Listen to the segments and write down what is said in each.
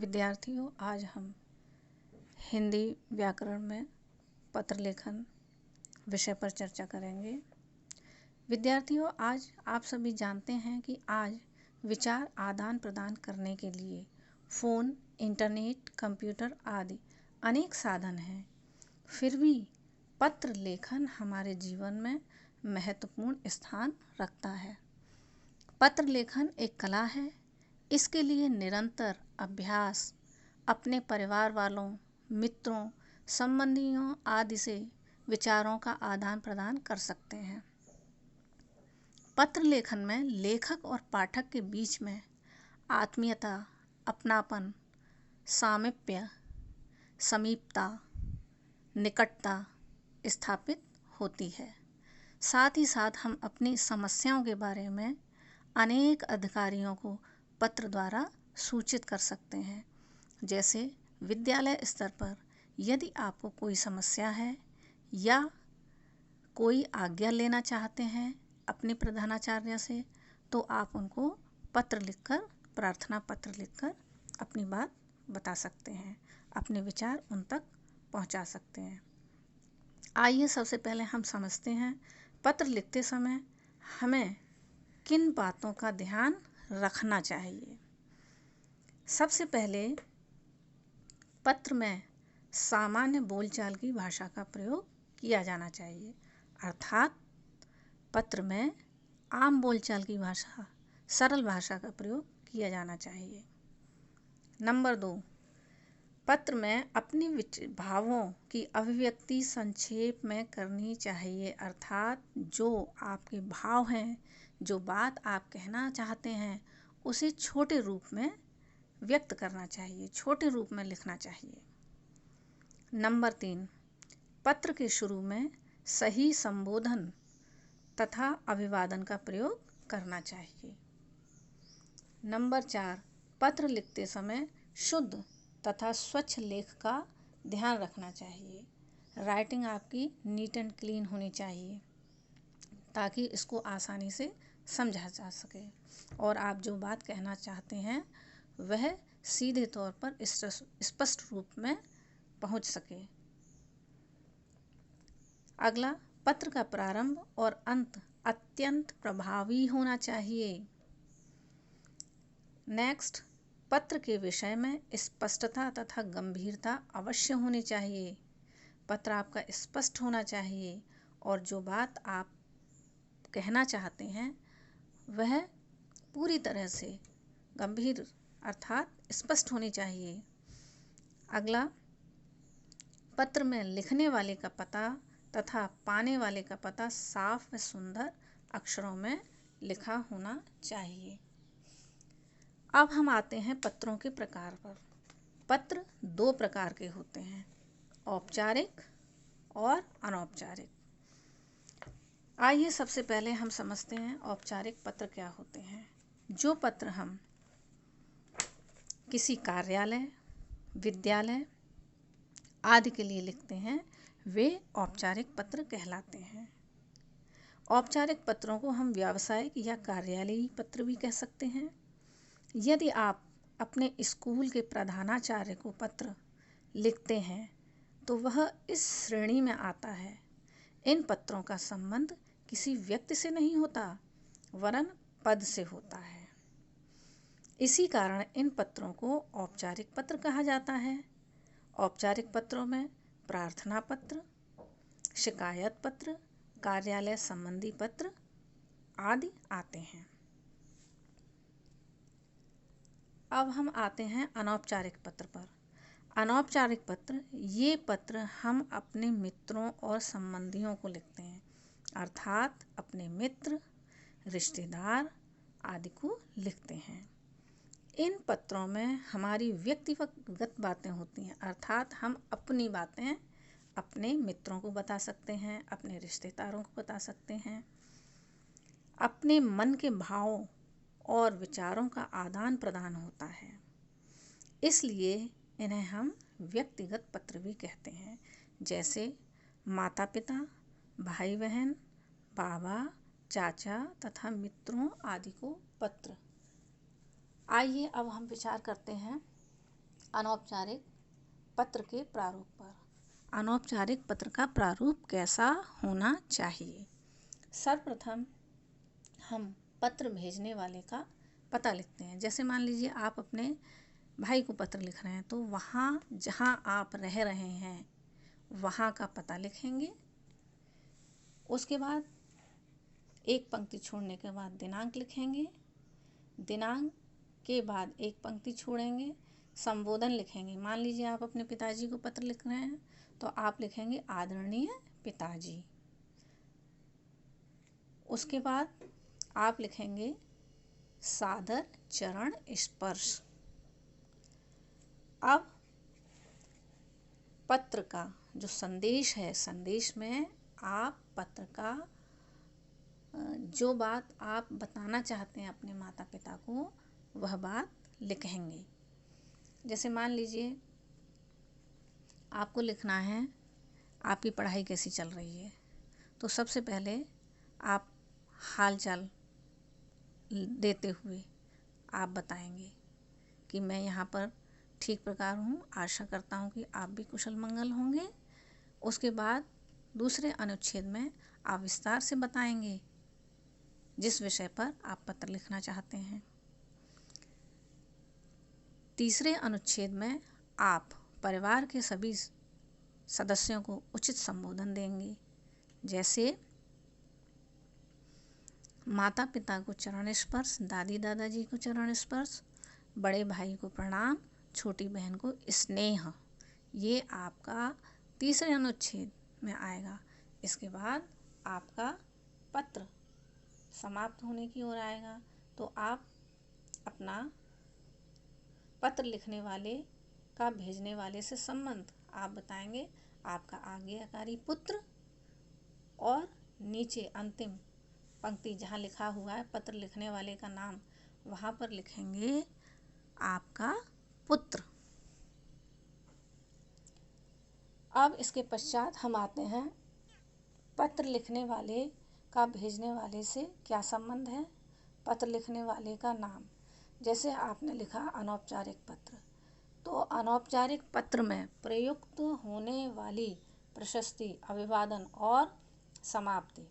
विद्यार्थियों, आज हम हिंदी व्याकरण में पत्र लेखन विषय पर चर्चा करेंगे। विद्यार्थियों, आज आप सभी जानते हैं कि आज विचार आदान प्रदान करने के लिए फ़ोन, इंटरनेट, कंप्यूटर आदि अनेक साधन हैं। फिर भी पत्र लेखन हमारे जीवन में महत्वपूर्ण स्थान रखता है। पत्र लेखन एक कला है। इसके लिए निरंतर अभ्यास अपने परिवार वालों, मित्रों, संबंधियों आदि से विचारों का आदान प्रदान कर सकते हैं। पत्र लेखन में लेखक और पाठक के बीच में आत्मीयता, अपनापन, सामीप्य, समीपता, निकटता स्थापित होती है। साथ ही साथ हम अपनी समस्याओं के बारे में अनेक अधिकारियों को पत्र द्वारा सूचित कर सकते हैं। जैसे विद्यालय स्तर पर यदि आपको कोई समस्या है या कोई आज्ञा लेना चाहते हैं अपने प्रधानाचार्य से, तो आप उनको पत्र लिखकर, प्रार्थना पत्र लिखकर अपनी बात बता सकते हैं, अपने विचार उन तक पहुंचा सकते हैं। आइए सबसे पहले हम समझते हैं पत्र लिखते समय हमें किन बातों का ध्यान रखना चाहिए। सबसे पहले पत्र में सामान्य बोलचाल की भाषा का प्रयोग किया जाना चाहिए, अर्थात पत्र में आम बोलचाल की भाषा, सरल भाषा का प्रयोग किया जाना चाहिए। नंबर 2, पत्र में अपने भावों की अभिव्यक्ति संक्षेप में करनी चाहिए, अर्थात जो आपके भाव हैं, जो बात आप कहना चाहते हैं, उसे छोटे रूप में व्यक्त करना चाहिए, छोटे रूप में लिखना चाहिए। नंबर 3, पत्र के शुरू में सही संबोधन तथा अभिवादन का प्रयोग करना चाहिए। नंबर 4, पत्र लिखते समय शुद्ध तथा स्वच्छ लेख का ध्यान रखना चाहिए। राइटिंग आपकी नीट एंड क्लीन होनी चाहिए ताकि इसको आसानी से समझा जा सके और आप जो बात कहना चाहते हैं वह सीधे तौर पर स्पष्ट रूप में पहुंच सके। अगला, पत्र का प्रारंभ और अंत अत्यंत प्रभावी होना चाहिए। नेक्स्ट, पत्र के विषय में स्पष्टता तथा गंभीरता अवश्य होनी चाहिए। पत्र आपका स्पष्ट होना चाहिए और जो बात आप कहना चाहते हैं वह पूरी तरह से गंभीर अर्थात स्पष्ट होनी चाहिए। अगला, पत्र में लिखने वाले का पता तथा पाने वाले का पता साफ व सुंदर अक्षरों में लिखा होना चाहिए। अब हम आते हैं पत्रों के प्रकार पर। पत्र 2 प्रकार के होते हैं, औपचारिक और अनौपचारिक। आइए सबसे पहले हम समझते हैं औपचारिक पत्र क्या होते हैं। जो पत्र हम किसी कार्यालय, विद्यालय आदि के लिए लिखते हैं वे औपचारिक पत्र कहलाते हैं। औपचारिक पत्रों को हम व्यावसायिक या कार्यालयीय पत्र भी कह सकते हैं। यदि आप अपने स्कूल के प्रधानाचार्य को पत्र लिखते हैं तो वह इस श्रेणी में आता है। इन पत्रों का संबंध किसी व्यक्ति से नहीं होता वरन पद से होता है। इसी कारण इन पत्रों को औपचारिक पत्र कहा जाता है। औपचारिक पत्रों में प्रार्थना पत्र, शिकायत पत्र, कार्यालय संबंधी पत्र आदि आते हैं। अब हम आते हैं अनौपचारिक पत्र पर। अनौपचारिक पत्र, ये पत्र हम अपने मित्रों और संबंधियों को लिखते हैं, अर्थात अपने मित्र, रिश्तेदार आदि को लिखते हैं। इन पत्रों में हमारी व्यक्तिगत बातें होती हैं, अर्थात हम अपनी बातें अपने मित्रों को बता सकते हैं, अपने रिश्तेदारों को बता सकते हैं। अपने मन के भावों और विचारों का आदान प्रदान होता है, इसलिए इन्हें हम व्यक्तिगत पत्र भी कहते हैं। जैसे माता पिता, भाई बहन, बाबा, चाचा तथा मित्रों आदि को पत्र। आइए अब हम विचार करते हैं अनौपचारिक पत्र के प्रारूप पर। अनौपचारिक पत्र का प्रारूप कैसा होना चाहिए? सर्वप्रथम हम पत्र भेजने वाले का पता लिखते हैं। जैसे मान लीजिए आप अपने भाई को पत्र लिख रहे हैं, तो वहाँ जहाँ आप रह रहे हैं वहाँ का पता लिखेंगे। उसके बाद एक पंक्ति छोड़ने के बाद दिनांक लिखेंगे। दिनांक के बाद एक पंक्ति छोड़ेंगे, संबोधन लिखेंगे। मान लीजिए आप अपने पिताजी को पत्र लिख रहे हैं, तो आप लिखेंगे आदरणीय पिताजी। उसके बाद आप लिखेंगे सादर चरण स्पर्श। अब पत्र का जो संदेश है, संदेश में आप पत्र का जो बात आप बताना चाहते हैं अपने माता पिता को, वह बात लिखेंगे। जैसे मान लीजिए आपको लिखना है आपकी पढ़ाई कैसी चल रही है, तो सबसे पहले आप हाल चाल देते हुए आप बताएंगे कि मैं यहाँ पर ठीक प्रकार हूँ, आशा करता हूँ कि आप भी कुशल मंगल होंगे। उसके बाद दूसरे अनुच्छेद में आप विस्तार से बताएंगे जिस विषय पर आप पत्र लिखना चाहते हैं। तीसरे अनुच्छेद में आप परिवार के सभी सदस्यों को उचित संबोधन देंगे। जैसे माता पिता को चरण स्पर्श, दादी दादाजी को चरण स्पर्श, बड़े भाई को प्रणाम, छोटी बहन को स्नेह। ये आपका तीसरे अनुच्छेद में आएगा। इसके बाद आपका पत्र समाप्त होने की ओर आएगा, तो आप अपना पत्र लिखने वाले का भेजने वाले से संबंध आप बताएंगे। आपका आज्ञाकारी पुत्र, और नीचे अंतिम पंक्ति जहाँ लिखा हुआ है पत्र लिखने वाले का नाम, वहाँ पर लिखेंगे आपका पुत्र। अब इसके पश्चात हम आते हैं पत्र लिखने वाले का भेजने वाले से क्या संबंध है। पत्र लिखने वाले का नाम, जैसे आपने लिखा अनौपचारिक पत्र, तो अनौपचारिक पत्र में प्रयुक्त होने वाली प्रशस्ति, अभिवादन और समाप्ति।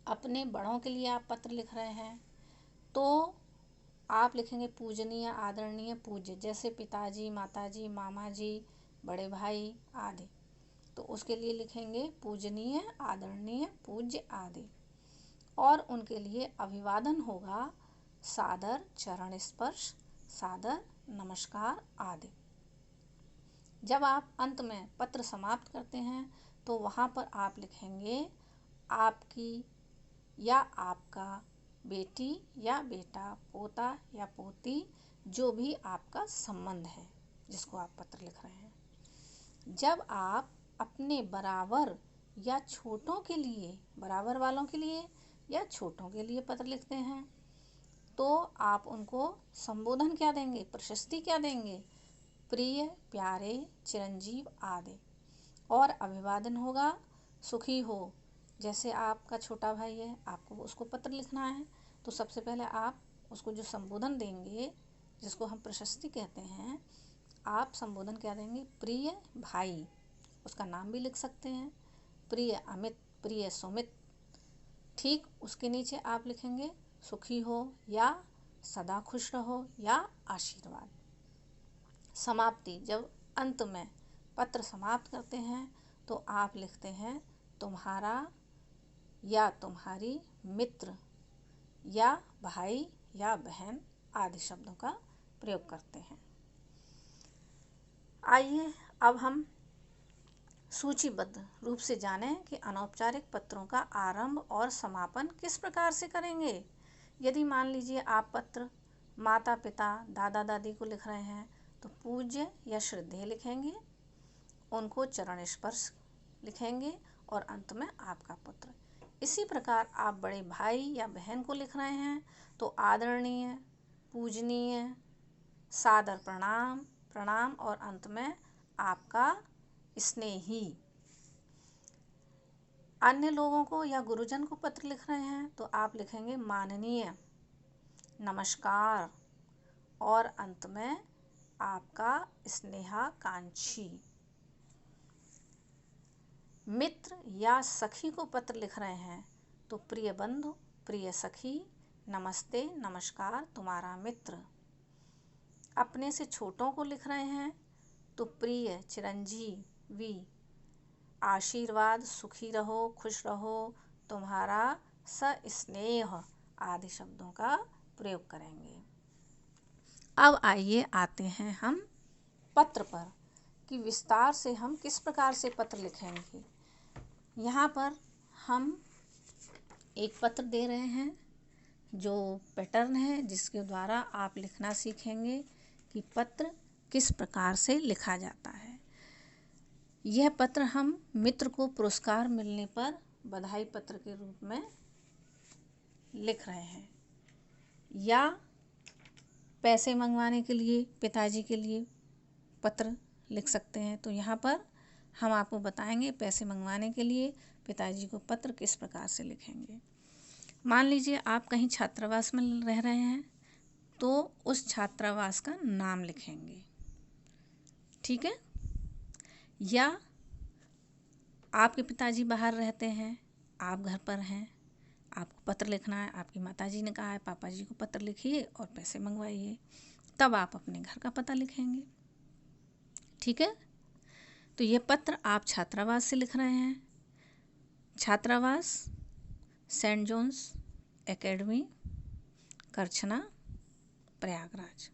अपने बड़ों के लिए आप पत्र लिख रहे हैं तो आप लिखेंगे पूजनीय, आदरणीय, पूज्य। जैसे पिताजी, माताजी, मामा जी, बड़े भाई आदि, तो उसके लिए लिखेंगे पूजनीय, आदरणीय, पूज्य आदि। और उनके लिए अभिवादन होगा सादर चरण स्पर्श, सादर नमस्कार आदि। जब आप अंत में पत्र समाप्त करते हैं तो वहाँ पर आप लिखेंगे आपकी या आपका बेटी या बेटा, पोता या पोती, जो भी आपका संबंध है जिसको आप पत्र लिख रहे हैं। जब आप अपने बराबर या छोटों के लिए, बराबर वालों के लिए या छोटों के लिए पत्र लिखते हैं, तो आप उनको संबोधन क्या देंगे, प्रशस्ति क्या देंगे, प्रिय, प्यारे, चिरंजीव आदि। और अभिवादन होगा सुखी हो। जैसे आपका छोटा भाई है, आपको उसको पत्र लिखना है, तो सबसे पहले आप उसको जो संबोधन देंगे, जिसको हम प्रशस्ति कहते हैं, आप संबोधन क्या देंगे, प्रिय भाई, उसका नाम भी लिख सकते हैं, प्रिय अमित, प्रिय सुमित। ठीक उसके नीचे आप लिखेंगे सुखी हो या सदा खुश रहो या आशीर्वाद। समाप्ति, जब अंत में पत्र समाप्त करते हैं तो आप लिखते हैं तुम्हारा या तुम्हारी मित्र या भाई या बहन आदि शब्दों का प्रयोग करते हैं। आइए अब हम सूचीबद्ध रूप से जानें कि अनौपचारिक पत्रों का आरंभ और समापन किस प्रकार से करेंगे। यदि मान लीजिए आप पत्र माता पिता, दादा दादी को लिख रहे हैं, तो पूज्य या श्रद्धेय लिखेंगे, उनको चरण स्पर्श लिखेंगे और अंत में आपका पुत्र। इसी प्रकार आप बड़े भाई या बहन को लिख रहे हैं तो आदरणीय, पूजनीय, सादर प्रणाम, प्रणाम और अंत में आपका स्नेही। अन्य लोगों को या गुरुजन को पत्र लिख रहे हैं तो आप लिखेंगे माननीय, नमस्कार और अंत में आपका स्नेहाकांक्षी। मित्र या सखी को पत्र लिख रहे हैं तो प्रिय बंधु, प्रिय सखी, नमस्ते, नमस्कार, तुम्हारा मित्र। अपने से छोटों को लिख रहे हैं तो प्रिय चिरंजीवी, आशीर्वाद, सुखी रहो, खुश रहो, तुम्हारा सस्नेह आदि शब्दों का प्रयोग करेंगे। अब आइए आते हैं हम पत्र पर कि विस्तार से हम किस प्रकार से पत्र लिखेंगे। यहाँ पर हम एक पत्र दे रहे हैं जो पैटर्न है जिसके द्वारा आप लिखना सीखेंगे कि पत्र किस प्रकार से लिखा जाता है। यह पत्र हम मित्र को पुरस्कार मिलने पर बधाई पत्र के रूप में लिख रहे हैं, या पैसे मंगवाने के लिए पिताजी के लिए पत्र लिख सकते हैं। तो यहाँ पर हम आपको बताएंगे पैसे मंगवाने के लिए पिताजी को पत्र किस प्रकार से लिखेंगे। मान लीजिए आप कहीं छात्रावास में रह रहे हैं तो उस छात्रावास का नाम लिखेंगे, ठीक है। या आपके पिताजी बाहर रहते हैं, आप घर पर हैं, आपको पत्र लिखना है, आपकी माताजी ने कहा है पापा जी को पत्र लिखिए और पैसे मंगवाइए, तब आप अपने घर का पता लिखेंगे, ठीक है। तो ये पत्र आप छात्रावास से लिख रहे हैं। छात्रावास Saint John's Academy, Karchhana, Prayagraj,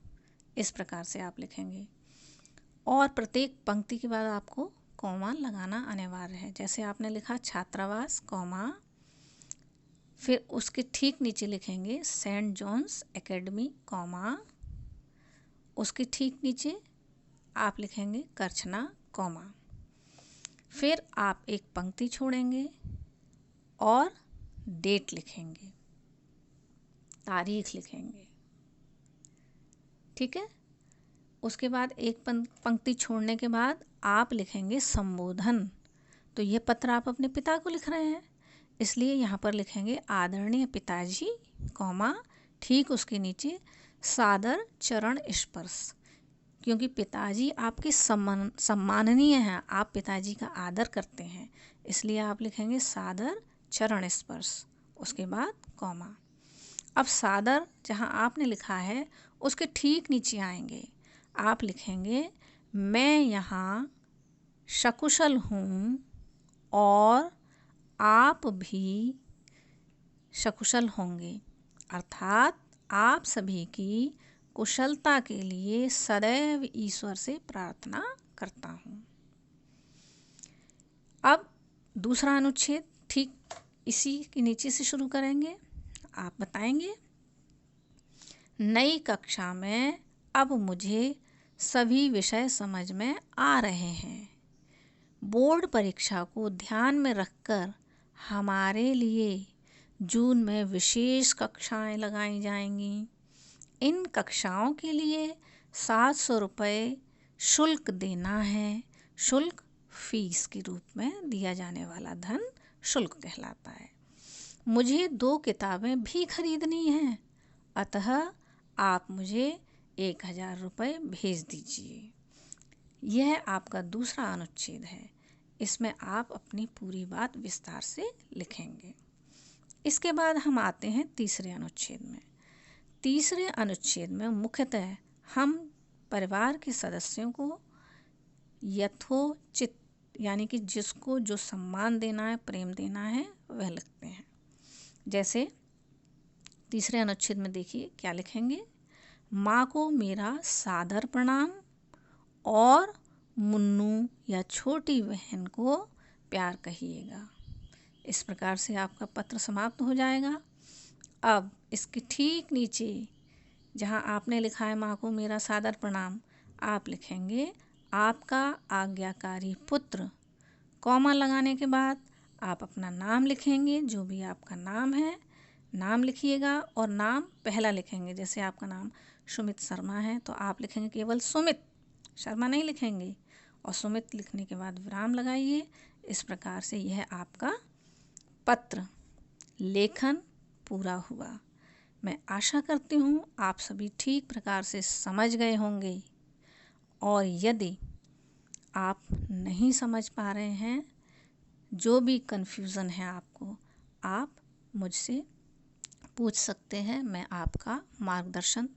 इस प्रकार से आप लिखेंगे। और प्रत्येक पंक्ति के बाद आपको कॉमा लगाना अनिवार्य है। जैसे आपने लिखा छात्रावास कॉमा, फिर उसके ठीक नीचे लिखेंगे सेंट जॉन्स एकेडमी कॉमा, उसके ठीक नीचे आप लिखेंगे करछना कॉमा, फिर आप एक पंक्ति छोड़ेंगे और डेट लिखेंगे, तारीख लिखेंगे, ठीक है। उसके बाद एक पंक्ति छोड़ने के बाद आप लिखेंगे संबोधन। तो ये पत्र आप अपने पिता को लिख रहे हैं, इसलिए यहाँ पर लिखेंगे आदरणीय पिताजी कॉमा, ठीक उसके नीचे सादर चरण स्पर्श, क्योंकि पिताजी आपके सम्माननीय हैं, आप पिताजी का आदर करते हैं, इसलिए आप लिखेंगे सादर चरण स्पर्श, उसके बाद कॉमा। अब सादर जहाँ आपने लिखा है उसके ठीक नीचे आएंगे, आप लिखेंगे मैं यहाँ सकुशल हूँ और आप भी सकुशल होंगे, अर्थात आप सभी की कुशलता के लिए सदैव ईश्वर से प्रार्थना करता हूँ। अब दूसरा अनुच्छेद ठीक इसी के नीचे से शुरू करेंगे। आप बताएंगे नई कक्षा में अब मुझे सभी विषय समझ में आ रहे हैं। बोर्ड परीक्षा को ध्यान में रखकर हमारे लिए जून में विशेष कक्षाएं लगाई जाएंगी। इन कक्षाओं के लिए 700 रुपये शुल्क देना है। शुल्क फीस के रूप में दिया जाने वाला धन शुल्क कहलाता है। मुझे 2 किताबें भी खरीदनी हैं, अतः आप मुझे 1000 रुपये भेज दीजिए। यह आपका दूसरा अनुच्छेद है, इसमें आप अपनी पूरी बात विस्तार से लिखेंगे। इसके बाद हम आते हैं तीसरे अनुच्छेद में। तीसरे अनुच्छेद में मुख्यतः हम परिवार के सदस्यों को यथोचित, यानी कि जिसको जो सम्मान देना है, प्रेम देना है, वह लिखते हैं। जैसे तीसरे अनुच्छेद में देखिए क्या लिखेंगे, माँ को मेरा सादर प्रणाम और मुन्नू या छोटी बहन को प्यार कहिएगा। इस प्रकार से आपका पत्र समाप्त हो जाएगा। अब इसके ठीक नीचे जहाँ आपने लिखा है माँ को मेरा सादर प्रणाम, आप लिखेंगे आपका आज्ञाकारी पुत्र, कॉमा लगाने के बाद आप अपना नाम लिखेंगे, जो भी आपका नाम है नाम लिखिएगा और नाम पहला लिखेंगे। जैसे आपका नाम सुमित शर्मा है तो आप लिखेंगे केवल सुमित, शर्मा नहीं लिखेंगे, और सुमित लिखने के बाद विराम लगाइए। इस प्रकार से यह आपका पत्र लेखन पूरा हुआ। मैं आशा करती हूँ आप सभी ठीक प्रकार से समझ गए होंगे। और यदि आप नहीं समझ पा रहे हैं, जो भी कन्फ्यूज़न है आपको, आप मुझसे पूछ सकते हैं। मैं आपका मार्गदर्शन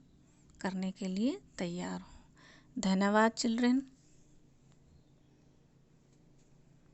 करने के लिए तैयार हूँ। धन्यवाद चिल्ड्रेन।